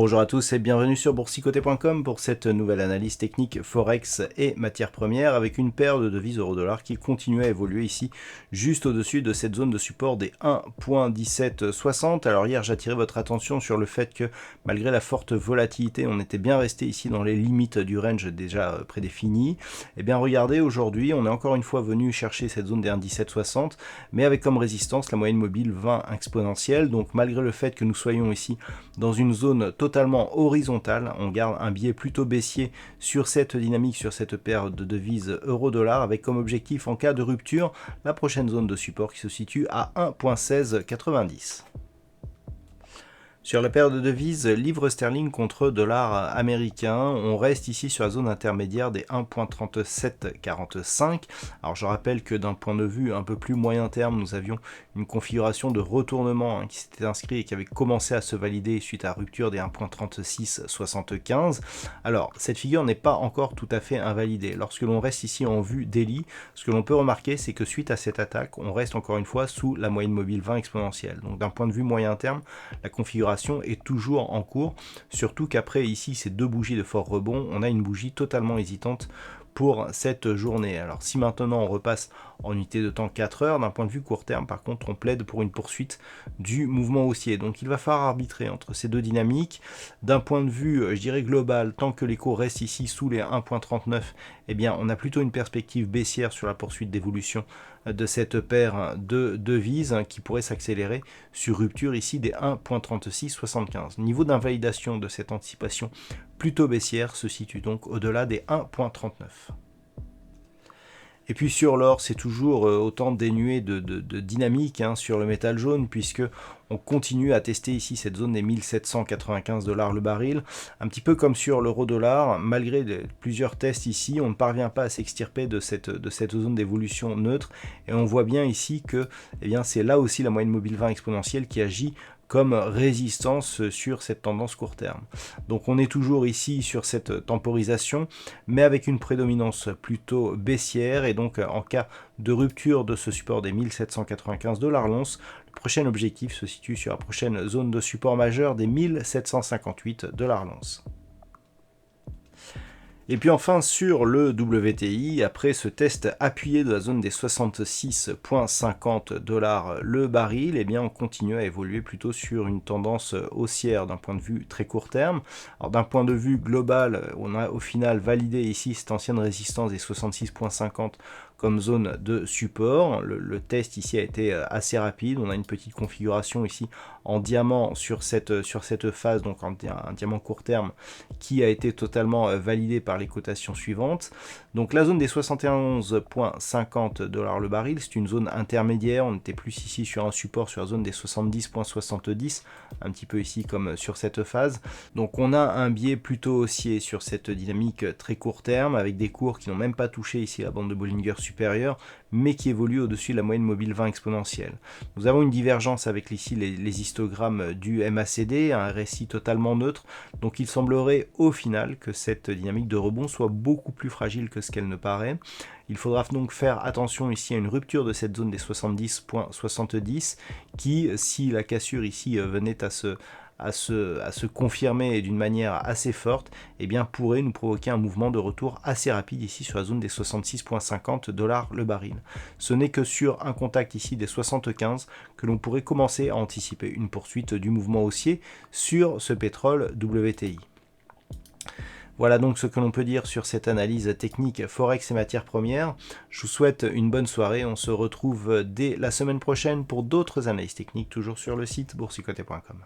Bonjour à tous et bienvenue sur boursicoté.com pour cette nouvelle analyse technique Forex et matières premières avec une paire de devises euro-dollar qui continue à évoluer ici juste au-dessus de cette zone de support des 1.1760. Alors hier j'attirais votre attention sur le fait que malgré la forte volatilité on était bien resté ici dans les limites du range déjà prédéfini. Et bien regardez, aujourd'hui on est encore une fois venu chercher cette zone des 1.1760 mais avec comme résistance la moyenne mobile 20 exponentielle. Donc malgré le fait que nous soyons ici dans une zone totalement horizontale, on garde un biais plutôt baissier sur cette dynamique, sur cette paire de devises euro-dollar, avec comme objectif en cas de rupture la prochaine zone de support qui se situe à 1.1690. Sur la paire de devises livre sterling contre dollar américain, on reste ici sur la zone intermédiaire des 1.3745. Alors je rappelle que d'un point de vue un peu plus moyen terme, nous avions une configuration de retournement qui s'était inscrit et qui avait commencé à se valider suite à la rupture des 1.3675. Alors cette figure n'est pas encore tout à fait invalidée. Lorsque l'on reste ici en vue daily, ce que l'on peut remarquer, c'est que suite à cette attaque, on reste encore une fois sous la moyenne mobile 20 exponentielle. Donc d'un point de vue moyen terme, la configuration est toujours en cours, surtout qu'après ici ces deux bougies de fort rebond, on a une bougie totalement hésitante pour cette journée. Alors si maintenant on repasse en unité de temps 4 heures, d'un point de vue court terme par contre on plaide pour une poursuite du mouvement haussier. Donc il va falloir arbitrer entre ces deux dynamiques. D'un point de vue je dirais global, tant que l'écho reste ici sous les 1.39, eh bien on a plutôt une perspective baissière sur la poursuite d'évolution de cette paire de devises qui pourrait s'accélérer sur rupture ici des 1.3675. Niveau d'invalidation de cette anticipation plutôt baissière se situe donc au-delà des 1.39. Et puis sur l'or, c'est toujours autant dénué de dynamique sur le métal jaune, puisque on continue à tester ici cette zone des 1795 $ le baril, un petit peu comme sur l'euro-dollar. Malgré plusieurs tests ici, on ne parvient pas à s'extirper de cette zone d'évolution neutre, et on voit bien ici que c'est là aussi la moyenne mobile 20 exponentielle qui agit comme résistance sur cette tendance court terme. Donc on est toujours ici sur cette temporisation, mais avec une prédominance plutôt baissière, et donc en cas de rupture de ce support des 1795 $ l'once, le prochain objectif se situe sur la prochaine zone de support majeure des 1758 $ l'once. Et puis enfin sur le WTI, après ce test appuyé de la zone des 66,50 $ le baril, on continue à évoluer plutôt sur une tendance haussière d'un point de vue très court terme. Alors d'un point de vue global, on a au final validé ici cette ancienne résistance des 66,50 comme zone de support. Le test ici a été assez rapide. On a une petite configuration ici en diamant sur cette phase, donc un diamant court terme qui a été totalement validé par les cotations suivantes. Donc la zone des 71,50 $ le baril, c'est une zone intermédiaire. On était plus ici sur un support sur la zone des 70,70, un petit peu ici comme sur cette phase. Donc on a un biais plutôt haussier sur cette dynamique très court terme, avec des cours qui n'ont même pas touché ici la bande de Bollinger supérieure, mais qui évolue au-dessus de la moyenne mobile 20 exponentielle. Nous avons une divergence avec ici les histogrammes du MACD, un RSI totalement neutre, donc il semblerait au final que cette dynamique de rebond soit beaucoup plus fragile que ce qu'elle ne paraît. Il faudra donc faire attention ici à une rupture de cette zone des 70,70 qui, si la cassure ici venait à se confirmer d'une manière assez forte, pourrait nous provoquer un mouvement de retour assez rapide ici sur la zone des 66,50 $ le baril. Ce n'est que sur un contact ici des 75 que l'on pourrait commencer à anticiper une poursuite du mouvement haussier sur ce pétrole WTI. Voilà donc ce que l'on peut dire sur cette analyse technique Forex et matières premières. Je vous souhaite une bonne soirée. On se retrouve dès la semaine prochaine pour d'autres analyses techniques, toujours sur le site boursicoté.com.